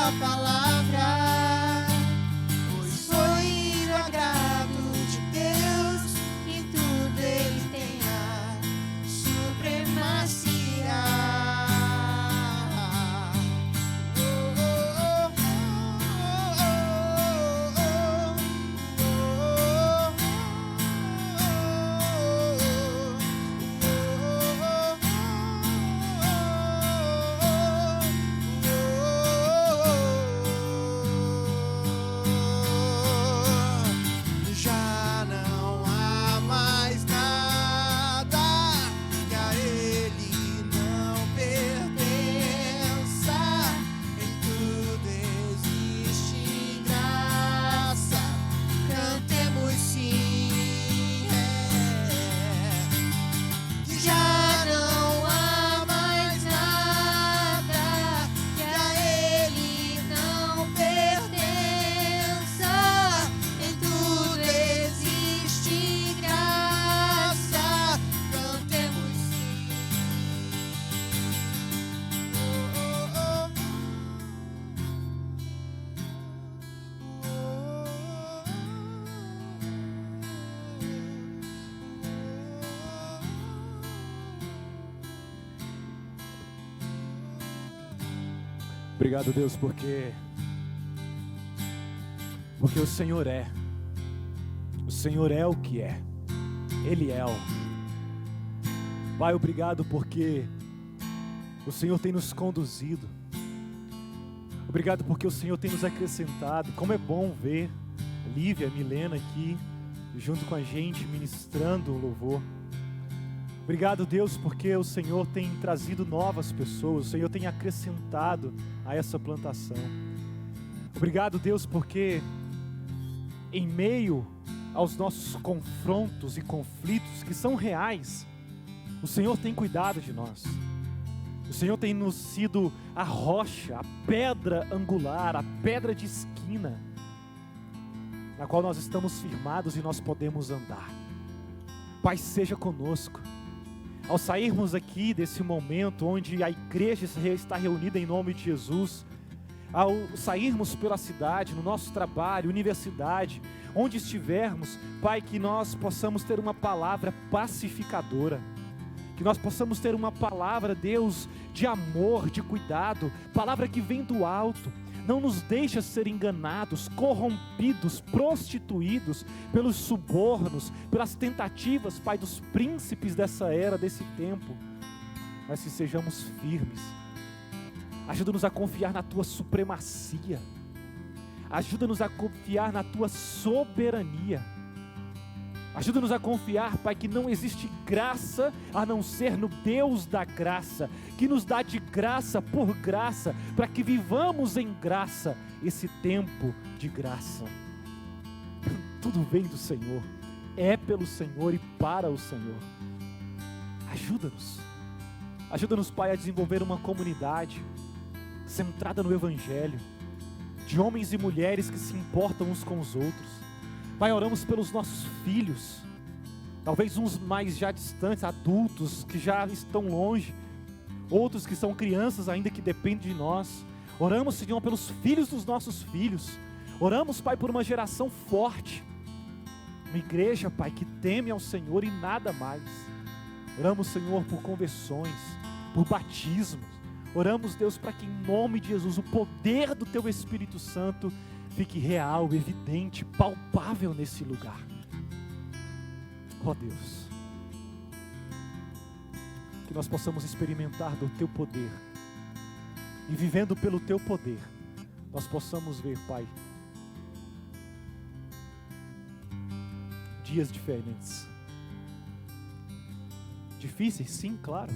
Obrigado, Deus, porque o Senhor é. O Senhor é o que é. Ele é o. Pai, obrigado porque o Senhor tem nos conduzido. Obrigado porque o Senhor tem nos acrescentado. Como é bom ver Lívia, Milena aqui, junto com a gente, ministrando o louvor. Obrigado, Deus, porque o Senhor tem trazido novas pessoas, o Senhor tem acrescentado a essa plantação. Obrigado, Deus, porque em meio aos nossos confrontos e conflitos que são reais, o Senhor tem cuidado de nós. O Senhor tem nos sido a rocha, a pedra angular, a pedra de esquina, na qual nós estamos firmados e nós podemos andar. Pai, seja conosco. Ao sairmos aqui desse momento onde a igreja está reunida em nome de Jesus, ao sairmos pela cidade, no nosso trabalho, universidade, onde estivermos, Pai, que nós possamos ter uma palavra pacificadora, que nós possamos ter uma palavra, Deus, de amor, de cuidado, palavra que vem do alto. Não nos deixa ser enganados, corrompidos, prostituídos pelos subornos, pelas tentativas, Pai, dos príncipes dessa era, desse tempo, mas que sejamos firmes. Ajuda-nos a confiar na Tua supremacia, ajuda-nos a confiar na Tua soberania, ajuda-nos a confiar, Pai, que não existe graça a não ser no Deus da graça, que nos dá de graça por graça, para que vivamos em graça esse tempo de graça. Tudo vem do Senhor, é pelo Senhor e para o Senhor. Ajuda-nos, Pai, a desenvolver uma comunidade centrada no Evangelho, de homens e mulheres que se importam uns com os outros. Pai, oramos pelos nossos filhos, talvez uns mais já distantes, adultos que já estão longe, outros que são crianças ainda que dependem de nós. Oramos, Senhor, pelos filhos dos nossos filhos. Oramos, Pai, por uma geração forte, uma igreja, Pai, que teme ao Senhor e nada mais. Oramos, Senhor, por conversões, por batismos. Oramos, Deus, para que em nome de Jesus o poder do Teu Espírito Santo fique real, evidente, palpável nesse lugar. Ó Deus, que nós possamos experimentar do Teu poder, e vivendo pelo Teu poder, nós possamos ver, Pai, dias diferentes, difíceis, sim, claro,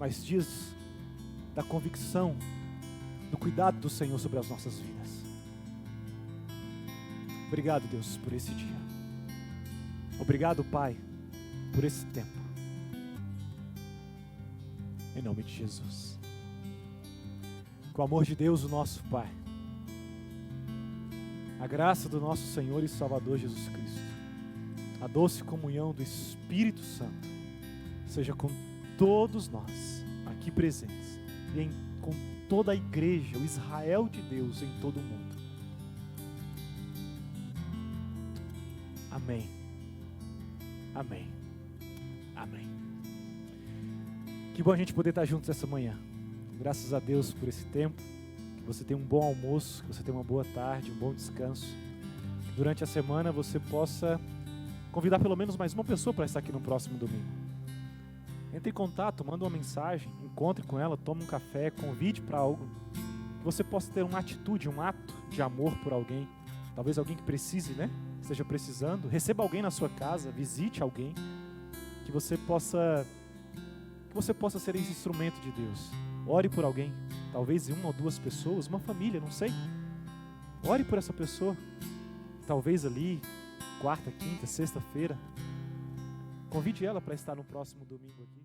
mas dias da convicção, do cuidado do Senhor sobre as nossas vidas. Obrigado, Deus, por esse dia. Obrigado, Pai, por esse tempo. Em nome de Jesus. Com o amor de Deus, o nosso Pai, a graça do nosso Senhor e Salvador Jesus Cristo, a doce comunhão do Espírito Santo, seja com todos nós aqui presentes e com toda a igreja, o Israel de Deus em todo o mundo. Amém. Amém. Amém. Que bom a gente poder estar juntos essa manhã. Graças a Deus por esse tempo. Que você tenha um bom almoço, que você tenha uma boa tarde, um bom descanso. Que durante a semana você possa convidar pelo menos mais uma pessoa para estar aqui no próximo domingo. Entre em contato, manda uma mensagem, encontre com ela, tome um café, convide para algo. Que você possa ter uma atitude, um ato de amor por alguém. Talvez alguém que precise, né? Esteja precisando. Receba alguém na sua casa, visite alguém. Que você possa ser esse instrumento de Deus. Ore por alguém, talvez uma ou duas pessoas, uma família, não sei. Ore por essa pessoa. Talvez ali, quarta, quinta, sexta-feira. Convide ela para estar no próximo domingo aqui.